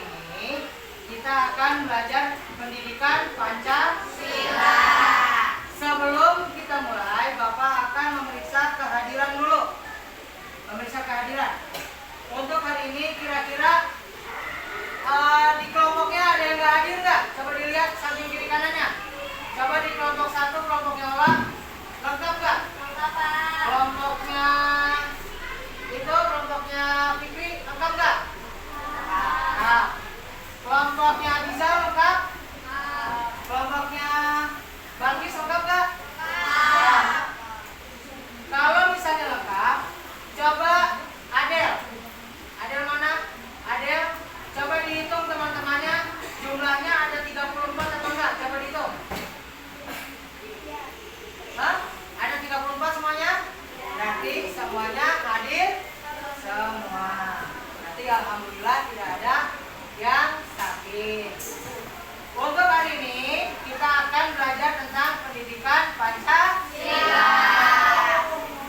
ini kita akan belajar pendidikan Pancasila. Sebelum kita mulai, Bapak akan memeriksa kehadiran dulu. Memeriksa kehadiran. Untuk hari ini kira-kira di kelompoknya ada yang nggak hadir nggak? Coba dilihat samping kiri kanannya. Coba di kelompok 1, kelompoknya Ola, lengkap nggak? Lengkap, Pak. Kelompoknya Fikri, lengkap nggak? Nah, kelompoknya Abizal lengkap? Kelompoknya Balkis lengkap nggak? Kalau misalnya lengkap, coba Adel mana? Adel, coba dihitung teman-temannya, jumlahnya ada 34 atau enggak? Coba dihitung. Hah? Ada 34 semuanya? Berarti semuanya hadir semua. Berarti alhamdulillah tidak ada yang sakit. Untuk hari ini kita akan belajar tentang pendidikan Pancasila.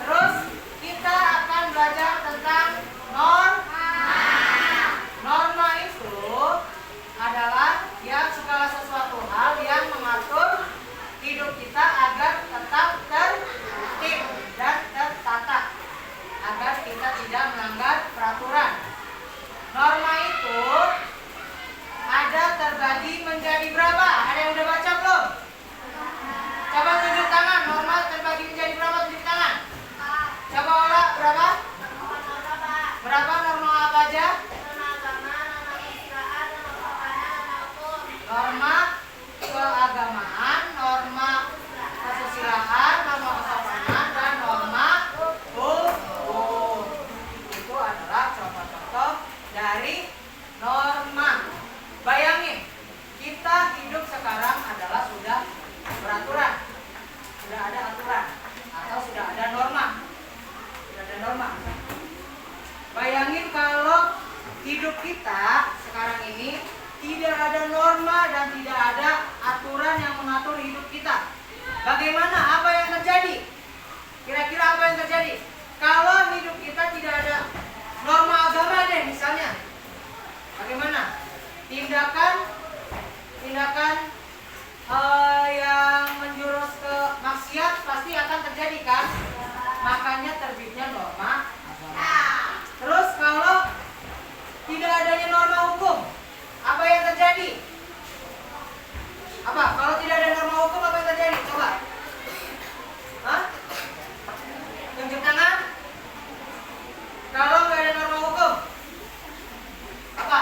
Terus kita akan belajar tentang norma. Norma itu adalah segala sesuatu hal yang mengatur hidup kita agar tetap tertib dan tertata, agar kita tidak melanggar peraturan. Norma itu ada terbagi menjadi berapa? Ada yang udah baca belum? Coba tunjuk tangan. Norma terbagi menjadi berapa? Tunjuk tangan. Coba Olah, berapa? Berapa norma apa aja? Norma keagamaan, norma kesusilaan, norma kesopanan, dan norma hukum. Itu adalah contoh-contoh dari norma. Bayangin, kita hidup sekarang adalah sudah beraturan, sudah ada aturan, atau sudah ada norma. Sudah ada norma. Bayangin kalau hidup kita sekarang ini tidak ada norma dan tidak ada aturan yang mengatur hidup kita. Bagaimana? Apa yang terjadi? Kira-kira apa yang terjadi? Kalau hidup kita tidak ada norma agama deh misalnya. Bagaimana? Tindakan yang menjurus ke maksiat pasti akan terjadi kan? Makanya terbitnya norma agama. Terus kalau tidak adanya norma hukum, apa yang terjadi? Apa? Kalau tidak ada norma hukum, apa yang terjadi? Coba. Hah? Tunjuk tangan. Kalau nggak ada norma hukum, apa?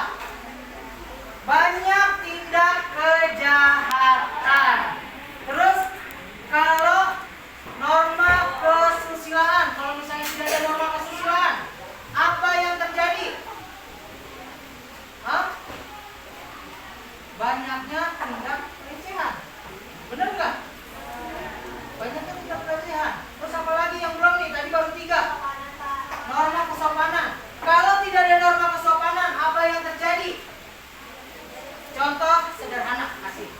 Banyak tindak kejahatan. Terus kalau norma kesusilaan, kalau misalnya tidak ada norma kesusilaan, apa yang terjadi? Hah? Banyaknya tindak pelecehan. Benar nggak? Banyaknya tindak pelecehan. Terus apa lagi yang belum nih? Tadi baru 3. Norma kesopanan. Kalau tidak ada norma kesopanan, apa yang terjadi? Contoh sederhana, kasih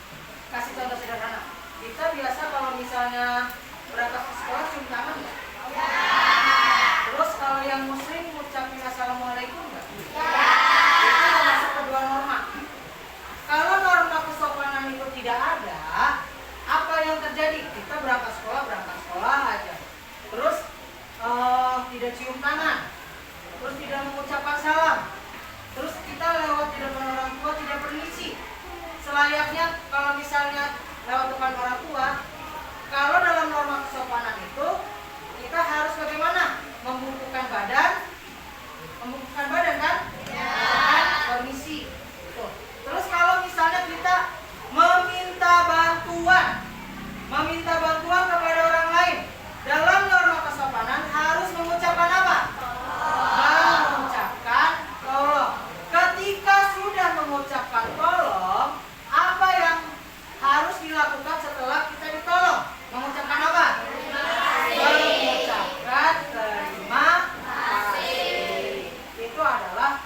contoh sederhana. Kita biasa kalau misalnya berangkat ke sekolah cium tangan nggak? Ya. Terus kalau yang muslim ngucapin assalamualaikum nggak? Ya. Itu termasuk kedua norma. Kalau norma kesopanan itu tidak ada, apa yang terjadi? Kita berangkat sekolah aja. Terus tidak cium tangan, terus tidak mengucapkan salam, terus kita lewat di depan orang tua tidak permisi. Selayaknya kalau misalnya lewat depan orang tua, kalau dalam norma kesopanan itu kita harus bagaimana? Membungkukkan badan kan? Ya. Dengan permisi. Tuh. Terus kalau misalnya kita meminta bantuan kepada orang lain, dalam norma kesopanan harus mengucapkan apa? Mengucapkan tolong. Ketika sudah mengucapkan tolong, apa yang harus dilakukan setelah kita ditolong? Mengucapkan apa? Mengucapkan terima kasih. Itu adalah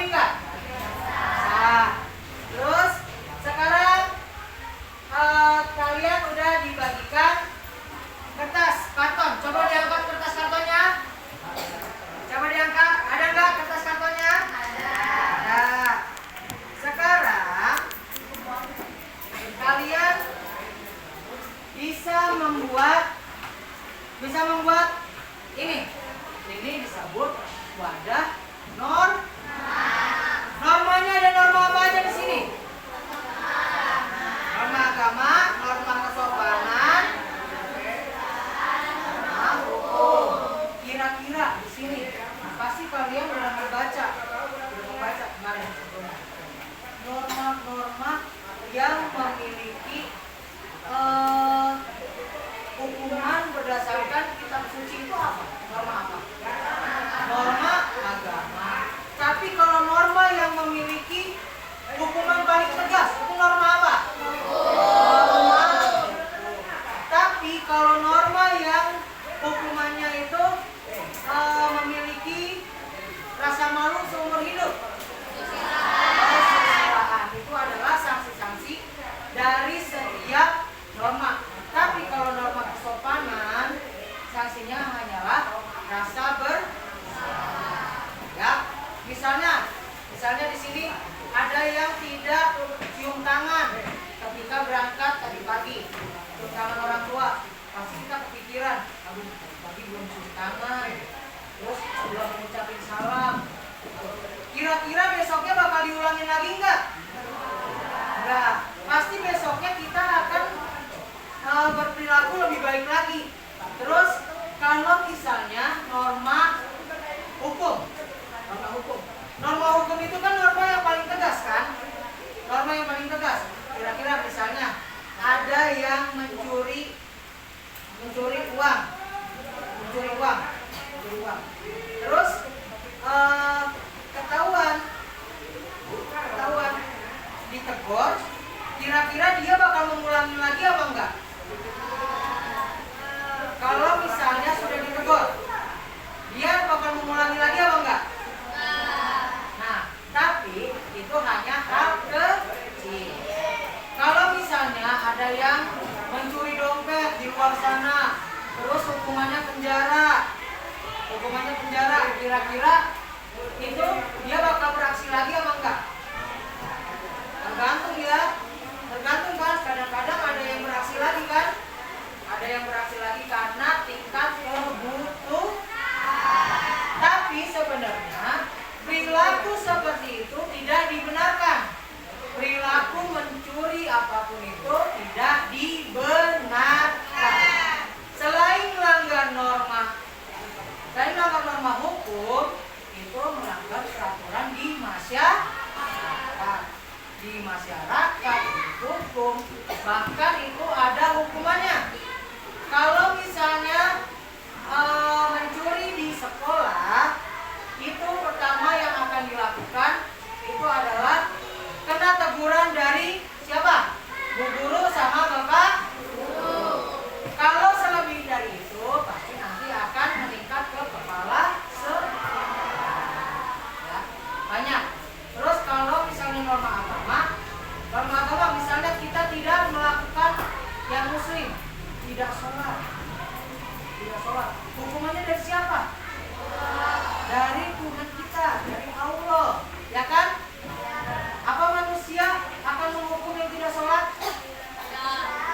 Ngerti nggak? Nah, terus sekarang kalian udah dibagikan kertas karton. Coba diangkat kertas kartonnya. Coba diangkat. Ada nggak kertas kartonnya? Ada. Sekarang kalian bisa membuat ini disebut wadah normanya. Ada norma apa aja di sini? Norma agama, norma kesopanan, norma hukum. Kira-kira di sini pasti kalian udah membaca kemarin norma-norma yang memiliki hukuman berdasarkan kitab suci itu apa? Norma apa? Norma agama. Tapi kalau norma yang memiliki hukuman paling tegas itu norma apa? Norma hukum. Tapi kalau norma yang hukumannya itu memiliki rasa malu seumur hidup, kesusilaan, itu adalah sanksi-sanksi dari setiap norma. Tapi kalau norma kesopanan, sanksinya hanyalah rasa ya. Misalnya di sini ada yang tidak cium tangan ketika berangkat tadi pagi, cium tangan orang tua. Pasti kita kepikiran, aduh pagi belum cium tangan, terus belum mengucapin salam. Kira-kira besoknya bakal diulangin lagi nggak? Enggak. Pasti besoknya kita akan berperilaku lebih baik lagi. Terus kalau misalnya norma hukum itu kan norma yang paling tegas kan? Norma yang paling tegas. Kira-kira misalnya ada yang mencuri uang. Terus ketahuan ditegur. Kira-kira dia bakal mengulangi lagi apa enggak? Kalau misalnya sudah ditegur, dia bakal mengulangi lagi apa enggak? Nah, tapi itu hanya hal kecil. Kalau misalnya ada yang mencuri dompet di luar sana, terus hukumannya penjara, kira-kira itu dia bakal beraksi lagi apa enggak? Tergantung kan, kadang-kadang ada yang beraksi lagi kan? Ada yang beraksi lagi karena tingkat kebutuhan. Tapi sebenarnya perilaku seperti itu tidak dibenarkan. Perilaku mencuri apapun itu tidak dibenarkan. Selain melanggar norma hukum, itu melanggar peraturan di masyarakat. Di masyarakat hukum, bahkan itu ada hukumannya. Kalau misalnya mencuri di sekolah, itu pertama yang akan dilakukan itu adalah kena teguran dari siapa? Bu guru sama bapak guru. Kalau selebih dari itu, pasti nanti akan meningkat ke kepala sekolah. Ya, banyak. Terus kalau misalnya norma agama misalnya kita tidak melakukan yang muslim, tidak sholat. Hukumannya dari siapa? Dari Tuhan kita, dari Allah, ya kan? Apa manusia akan menghukum yang tidak sholat?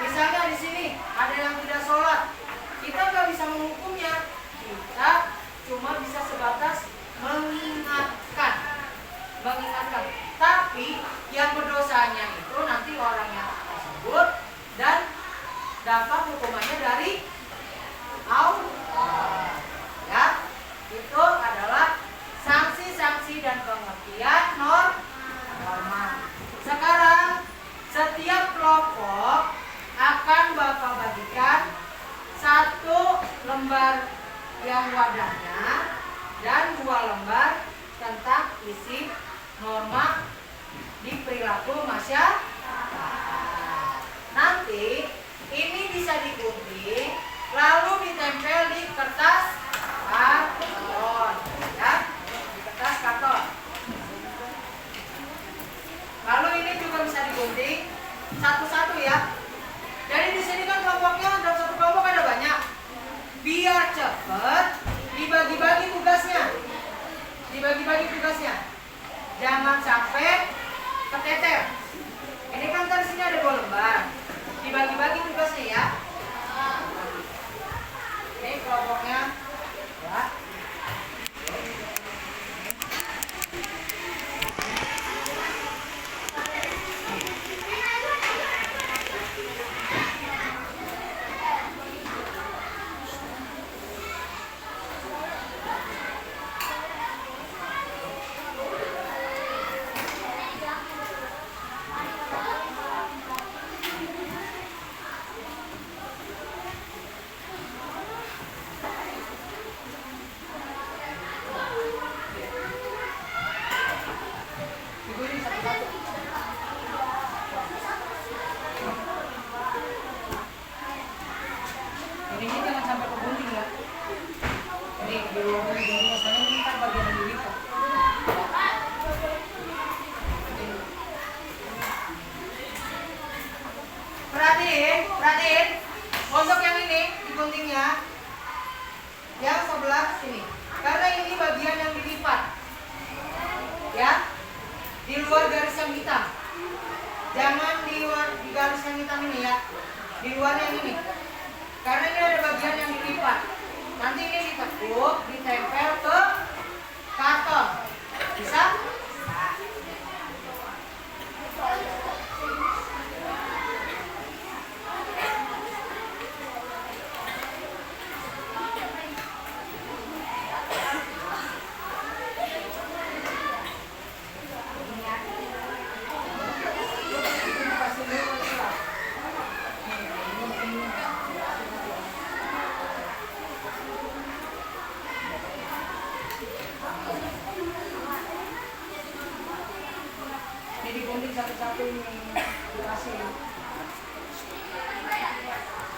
Misalnya di sini ada yang tidak sholat, kita nggak bisa menghukumnya. Kita cuma bisa sebatas mengingatkan. Tapi yang berdosanya itu nanti orangnya tersebut dan dapat hukumannya dari Allah. Ya, itu adalah sanksi-sanksi dan pengertian norma. Sekarang setiap kelompok akan Bapak bagikan satu lembar yang wadahnya dan 2 lembar tentang isi norma di perilaku masyarakat. Nanti ini bisa digunting lalu ditempel di kertas karton, ya, di kertas karton. digunting satu-satu ya. Jadi di sini kan kelompoknya dalam satu kelompok ada banyak. Biar cepet dibagi-bagi tugasnya. Jangan sampai keteter. Ini kan dari sini ada 2 lembar. Dibagi-bagi tugasnya ya. Ini kelompoknya ya. Perhatiin, untuk yang ini diguntingnya yang sebelah sini, karena ini bagian yang dilipat, ya, di luar garis yang hitam. Jangan di garis yang hitam ini ya, di luar yang ini, karena ini ada bagian yang dilipat. Nanti ini ditekuk, ditempel ke karton, bisa? Digunting satu-satu ini dikasih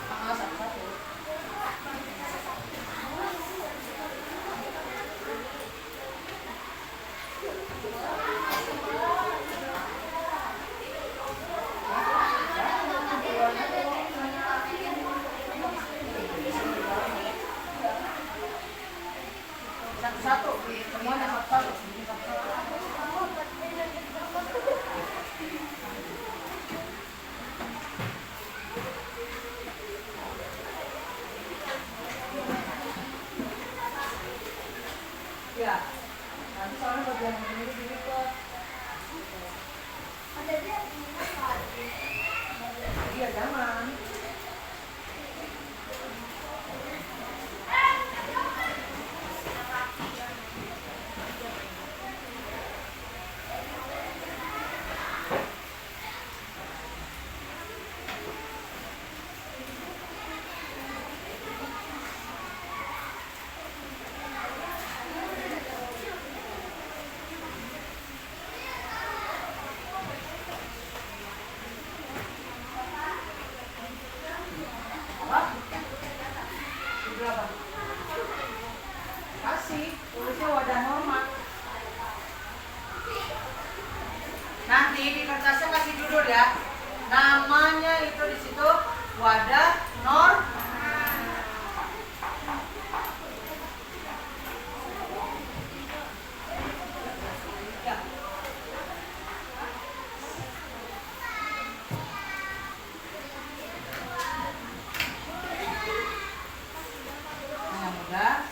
satu-satu. Satu-satu, semuanya satu-satu. Ya, nanti soalnya bagian ini dilipat. Iya, jangan. Kasih tulisnya wadah normal. Nanti di kertasnya kasih judul ya. Namanya itu di situ wadah normal.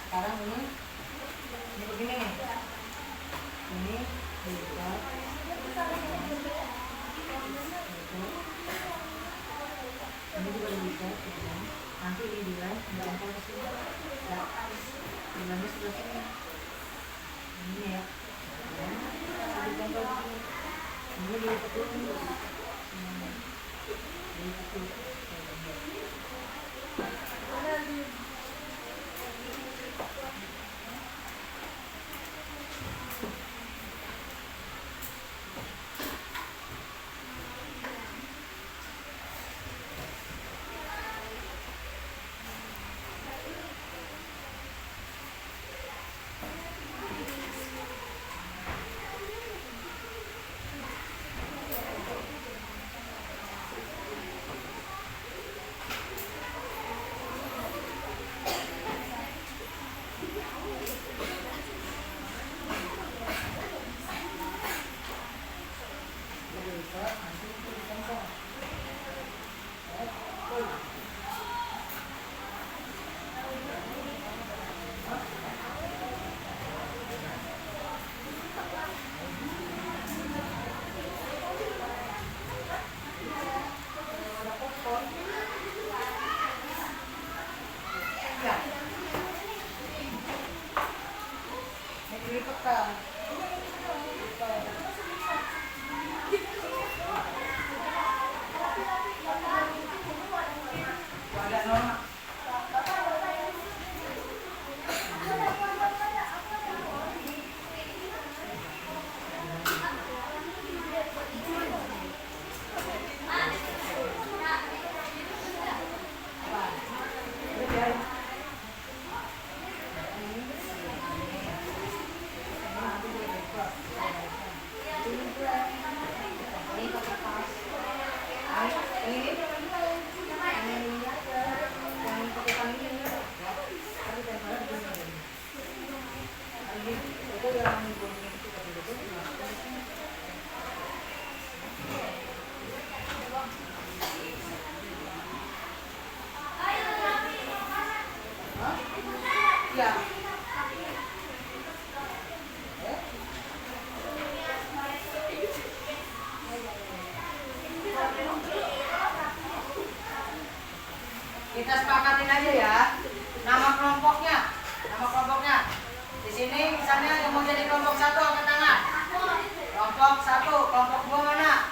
Sekarang ini begini nih, ini dilipat, ini juga dilipat, nanti ini dilem, ditempel ke sini, ya, dilemnya sebelah sini, ini ya, ditempel ke sini, ini dilipat dulu, dilipat dulu. Kita sepakatin aja ya. Nama kelompoknya. Di sini misalnya yang mau jadi kelompok 1 angkat tangan. Kelompok 1, kelompok 2 mana?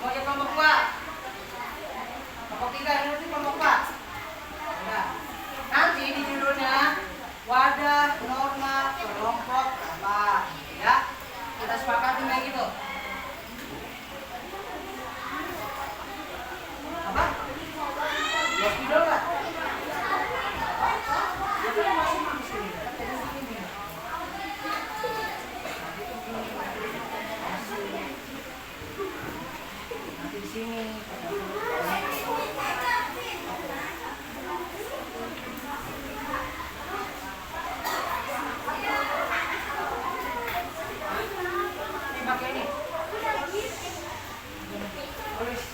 Mau jadi kelompok 2. Kelompok 3 ini nanti kelompok 4. Nah, nanti di judulnya wadah norma kelompok apa ya? Kita sepakatin kayak gitu. Apa? Ya video nggak? Nanti di sini. Ini pakai ini. Tulis.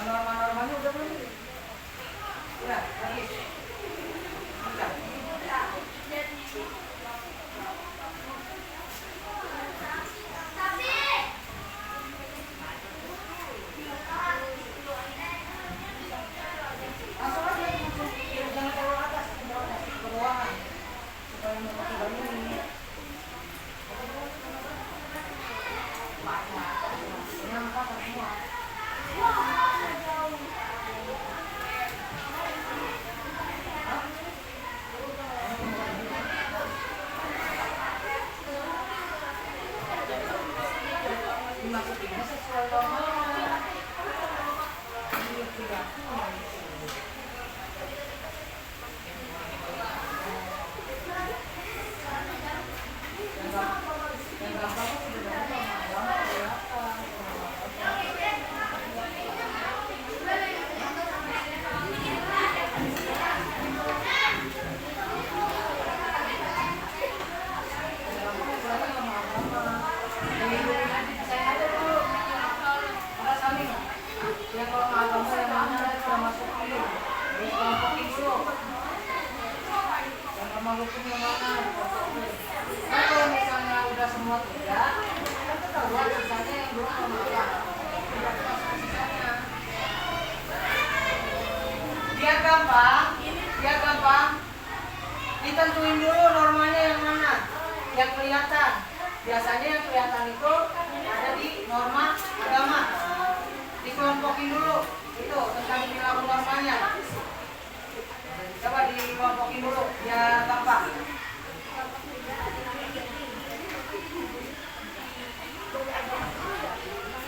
Norma-normanya udah belum? Udah, lagi. Udah. Langsung aja, jangan terlalu atas, ke bawah, supaya mau bangun ini. Ini angkat semua. Yang norma hukumnya mana? Nah, kalau misalnya udah semua 3, kan ketahuan sisanya yang belum norma apa. Berarti masuk sisanya. Biar gampang, ditentuin dulu normanya yang mana, yang kelihatan. Biasanya yang kelihatan itu ada di norma agama. Dikelompokin dulu, itu tentang perilaku normanya. Coba dikelompokin dulu, biar gampang.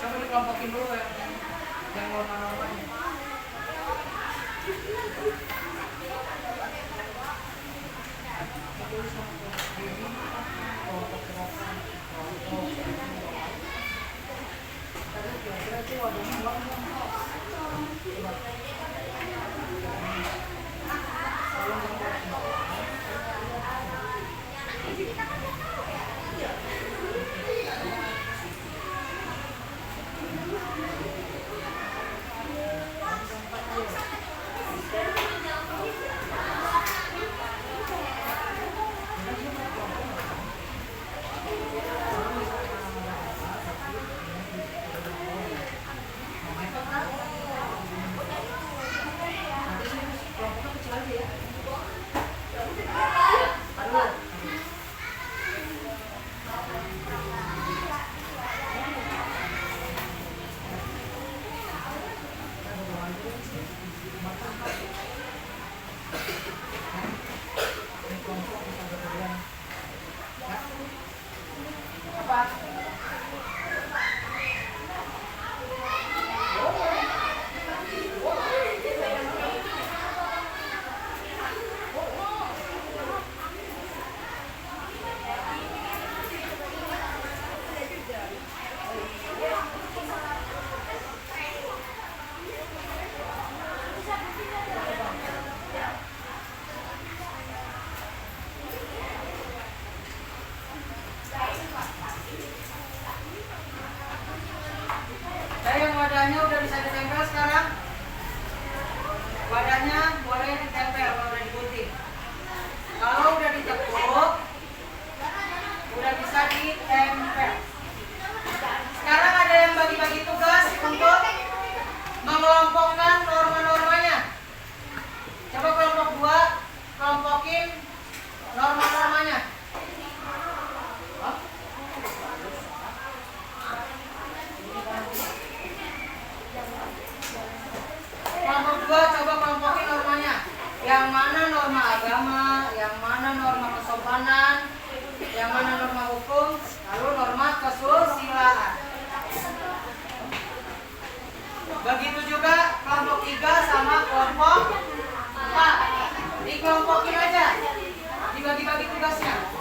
Coba dikelompokin dulu yang norma-normanya. Wadahnya udah bisa ditempel sekarang. Wadahnya boleh ditempel kalau udah digunting. Kalau udah ditekuk, udah bisa ditempel. Sekarang ada yang bagi-bagi tugas untuk mengelompokkan norma-normanya. Coba kelompok 2, kelompokin norma-normanya. Kelompok 2 coba kelompokin normanya. Yang mana norma agama, yang mana norma kesopanan, yang mana norma hukum, lalu norma kesusilaan. Begitu juga kelompok 3 sama kelompok 4. Dikelompokin aja. Dibagi-bagi tugasnya.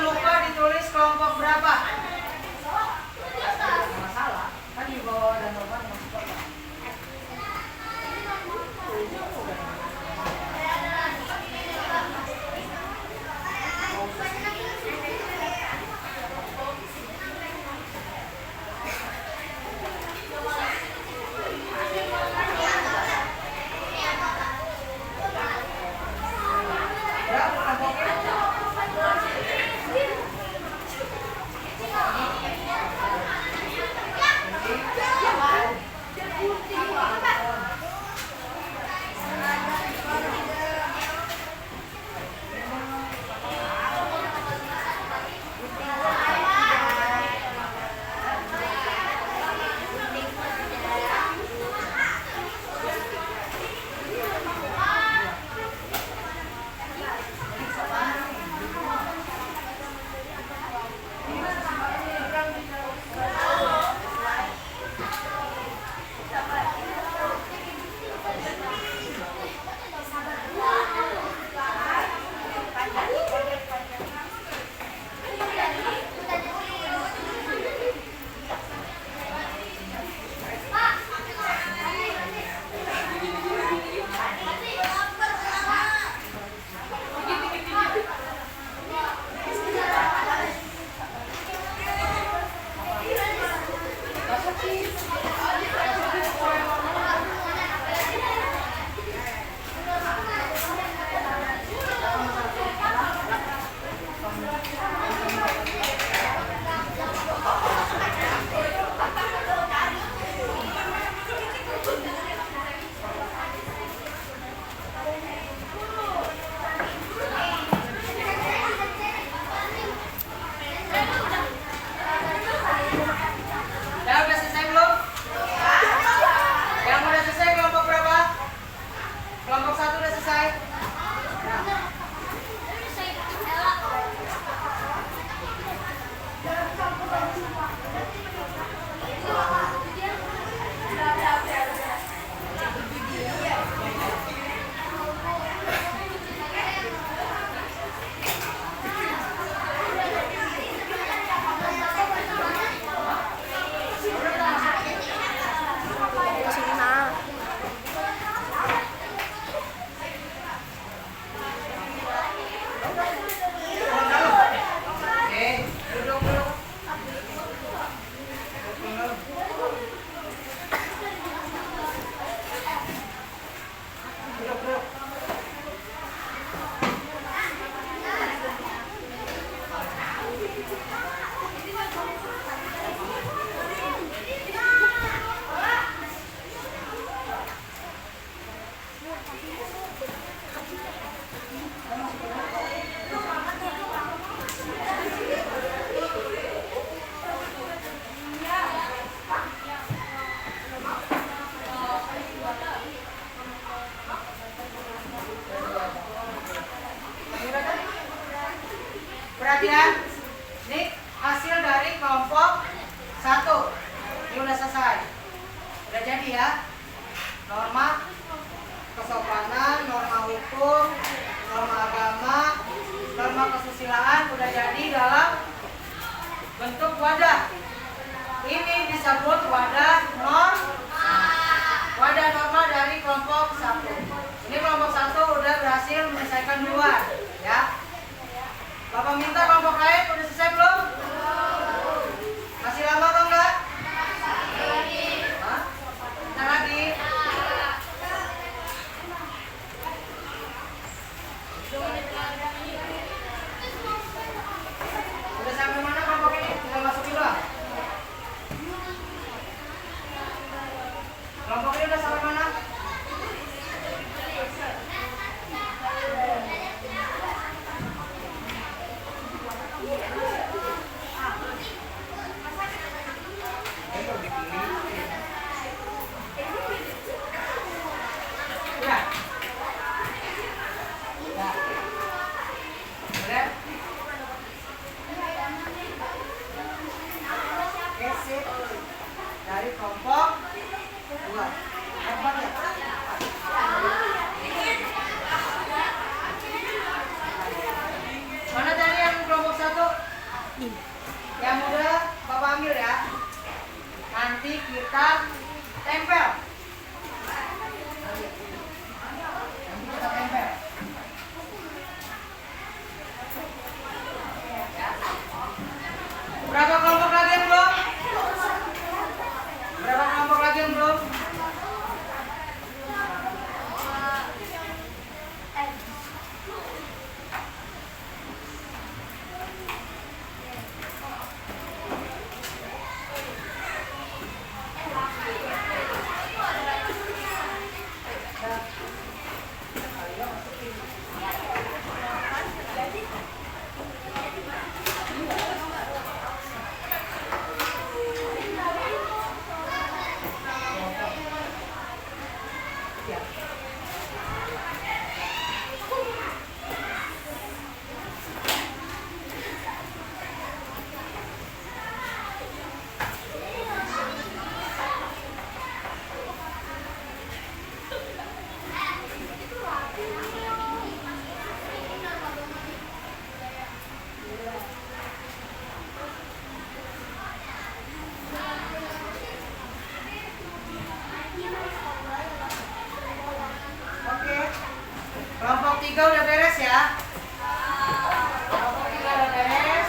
Jangan lupa ditulis kelompok berapa. Nggak masalah. Kan di bawah dan normal masuk apa? Perhatian, ini hasil dari kelompok 1. Ini udah selesai. Udah jadi ya. Norma kesopanan, norma hukum, norma agama, norma kesusilaan udah jadi dalam bentuk wadah. Ini disebut wadah norma dari kelompok 1. Ini kelompok 1 udah berhasil menyelesaikan duluan, ya. Bapak minta kelompok lain udah selesai belum? Masih lama atau enggak? Hah? Bentar lagi. Udah sampai mana kelompok ini? Tinggal masukin doang. Kelompok ini udah sampai mana? Dari kelompok 2. Kelompok ya? Mana tadi yang kelompok 1? Yang udah Bapak ambil ya. Nanti kita tempel. Berapa kelompok lagi yang belum? Berapa kelompok lagi yang belum? Kelompok 3 udah beres ya. Kelompok 3 udah beres.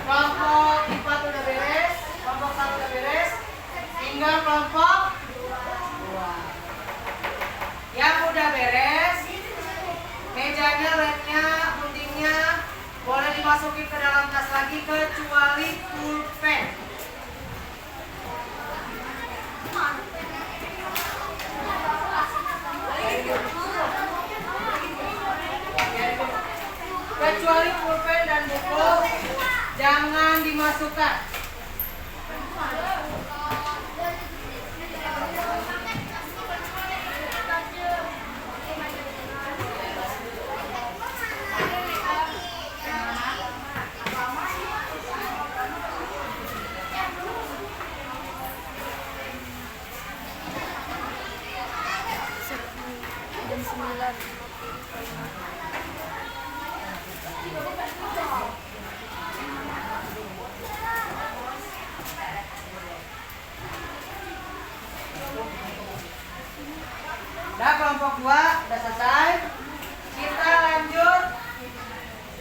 Kelompok 4 udah beres. Kelompok 1 udah beres. Tinggal kelompok 2. Yang udah beres, mejanya, lemnya, guntingnya boleh dimasukin ke dalam tas lagi kecuali pulpen. Kecuali pulpen dan buku jangan dimasukkan. Jam 9. Nah, kelompok 2 udah selesai. Kita lanjut.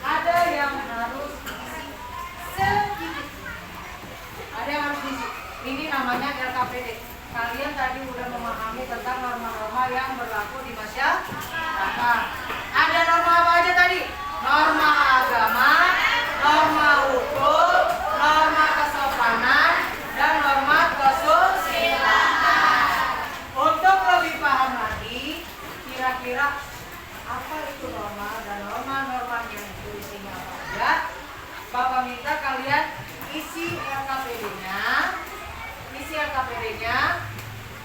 Ada yang harus sedikit. Ada yang harus diisi. Ini namanya LKPD. Kalian tadi udah memahami tentang norma-norma yang berlaku di masyarakat. Ada norma apa aja tadi? Norma agama, norma hukum, norma kesopanan, dan norma kesusilaan. Untuk lebih paham lagi, kira-kira apa itu norma dan norma-normanya itu isinya apa aja? Bapak minta kalian isi LKPD-nya,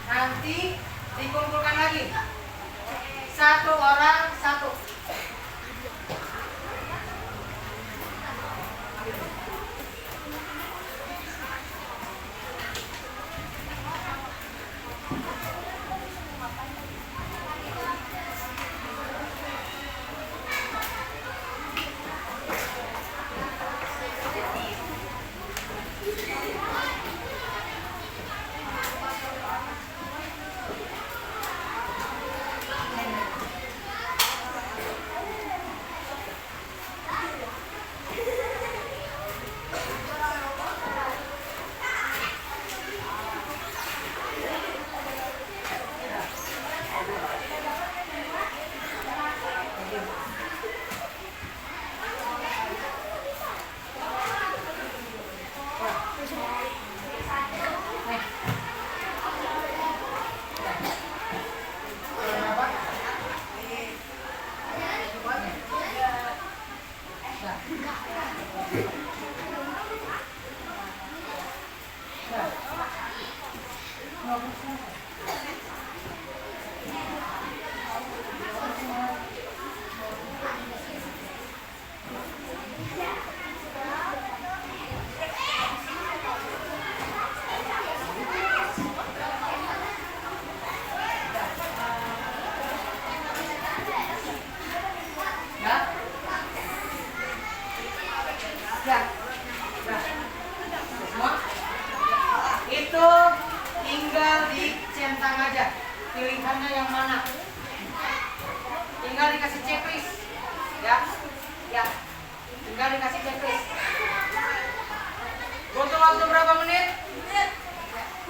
nanti dikumpulkan lagi. Satu orang satu. Ya. Nah, semua itu tinggal dicentang aja pilihannya yang mana, tinggal dikasih checklist ya tinggal dikasih checklist. Butuh waktu berapa menit?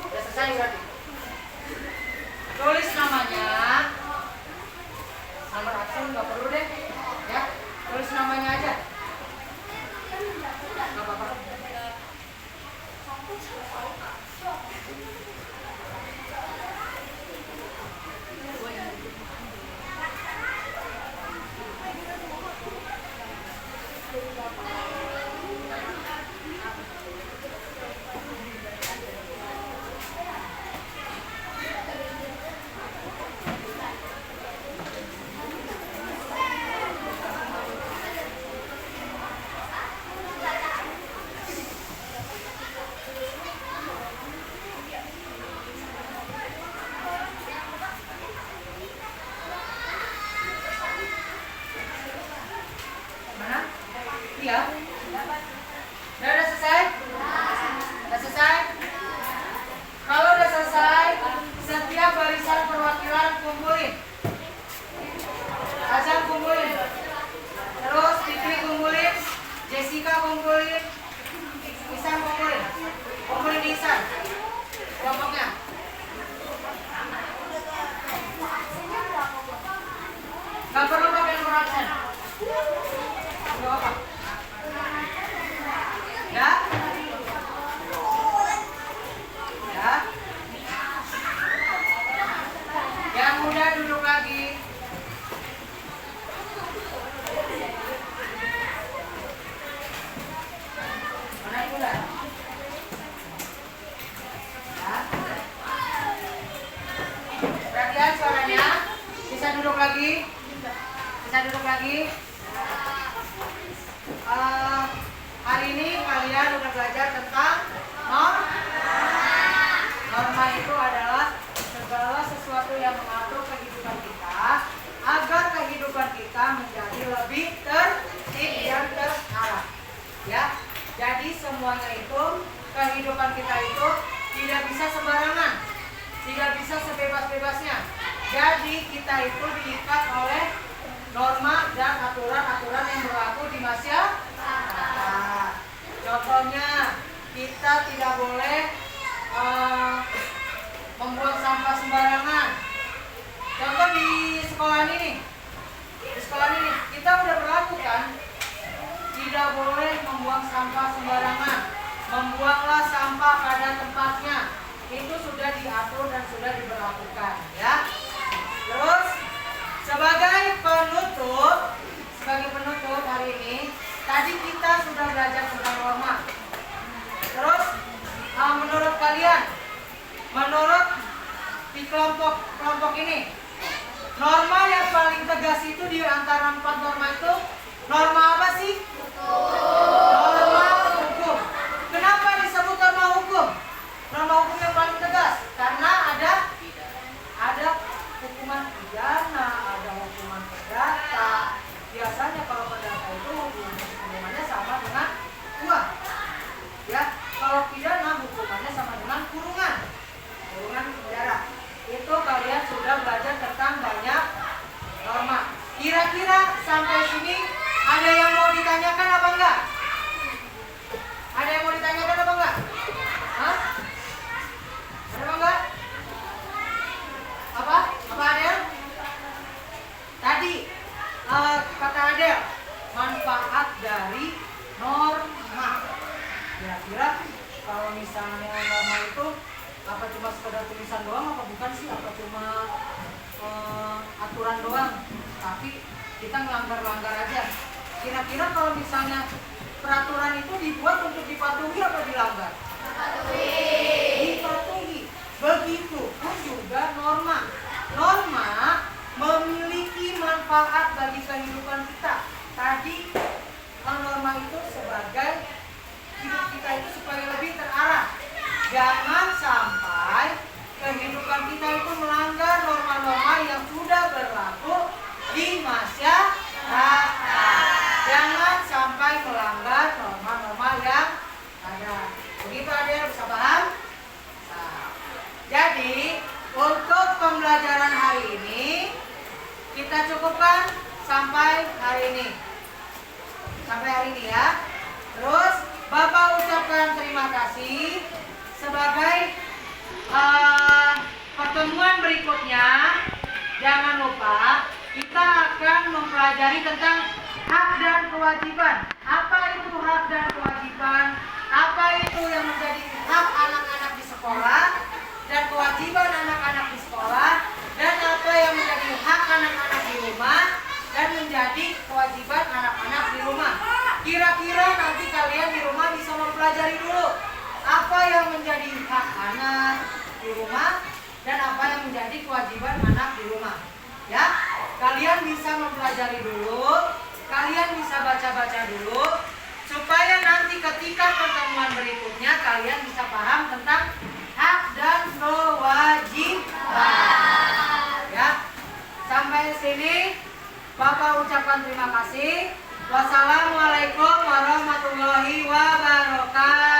Udah selesai berarti. Tulis namanya, nomor akun nggak perlu deh ya, tulis namanya aja nggak apa-apa. Ya, udah selesai? Udah selesai? Kalau udah selesai, setiap barisan perwakilan kumpulin. Hasan kumpulin. Terus Fitri kumpulin, Jessica kumpulin, Isan kumpulin. Kumpulin di Isan kelompoknya. Gak perlu pakai nomor absen. Gak apa-apa. Ya, ya. Yang muda duduk lagi. Mana yang muda? Ya. Perhatian suaranya. Bisa duduk lagi. Bisa duduk lagi. Hari ini kalian udah belajar tentang norma itu adalah segala sesuatu yang mengatur kehidupan kita agar kehidupan kita menjadi lebih tertib dan terarah. Ya, jadi semuanya itu kehidupan kita itu tidak bisa sembarangan, tidak bisa sebebas-bebasnya. Jadi kita itu diikat oleh norma dan aturan-aturan yang berlaku di masyarakat. Contohnya, kita tidak boleh membuang sampah sembarangan. Contoh di sekolah ini, kita udah berlaku kan, tidak boleh membuang sampah sembarangan. Membuanglah sampah pada tempatnya. Itu sudah diatur dan sudah diberlakukan, ya. Terus sebagai penutup hari ini, tadi kita sudah belajar tentang norma. Terus menurut kalian, menurut di kelompok ini, norma yang paling tegas itu di antara 4 norma itu norma apa sih? Norma hukum. Kenapa disebut norma hukum? Norma hukum yang paling tegas karena ada hukuman pidana, ada hukuman perdata. Biasanya kalau perdata itu hukumannya sama dengan uang. Ya, kalau pidana hukumannya sama dengan kurungan penjara. Itu kalian sudah belajar tentang banyak norma. Kira-kira sampai sini ada yang mau ditanyakan apa enggak? Ada yang mau ditanyakan apa enggak? Hah? Ada apa enggak? Apa Adel? Tadi kata Adel, manfaat dari norma. Kira-kira kalau misalnya norma itu apa cuma sekedar tulisan doang apa bukan sih? Apa cuma aturan doang? Tapi kita ngelanggar-langgar aja. Kira-kira kalau misalnya peraturan itu dibuat untuk dipatuhi apa dilanggar? Dipatuhi. Begitupun juga norma. Norma memiliki manfaat bagi kehidupan kita. Tadi norma itu sebagai hidup kita itu supaya lebih terarah. Jangan sampai kehidupan kita itu melanggar norma-norma yang sudah berlaku di masyarakat. Jangan sampai melanggar norma-norma yang ucapkan terima kasih. Sebagai pertemuan berikutnya, jangan lupa kita akan mempelajari tentang hak dan kewajiban. Apa itu hak dan kewajiban? Apa itu yang menjadi hak anak-anak di sekolah dan kewajiban anak-anak di sekolah, dan apa yang menjadi hak anak-anak di rumah dan menjadi kewajiban anak-anak di rumah. Kira-kira nanti kalian di rumah bisa mempelajari dulu apa yang menjadi hak anak di rumah dan apa yang menjadi kewajiban anak di rumah. Ya, kalian bisa mempelajari dulu, kalian bisa baca-baca dulu, supaya nanti ketika pertemuan berikutnya kalian bisa paham tentang hak dan kewajiban. Ya, sampai sini Bapak ucapkan terima kasih. Wassalamualaikum warahmatullahi wabarakatuh.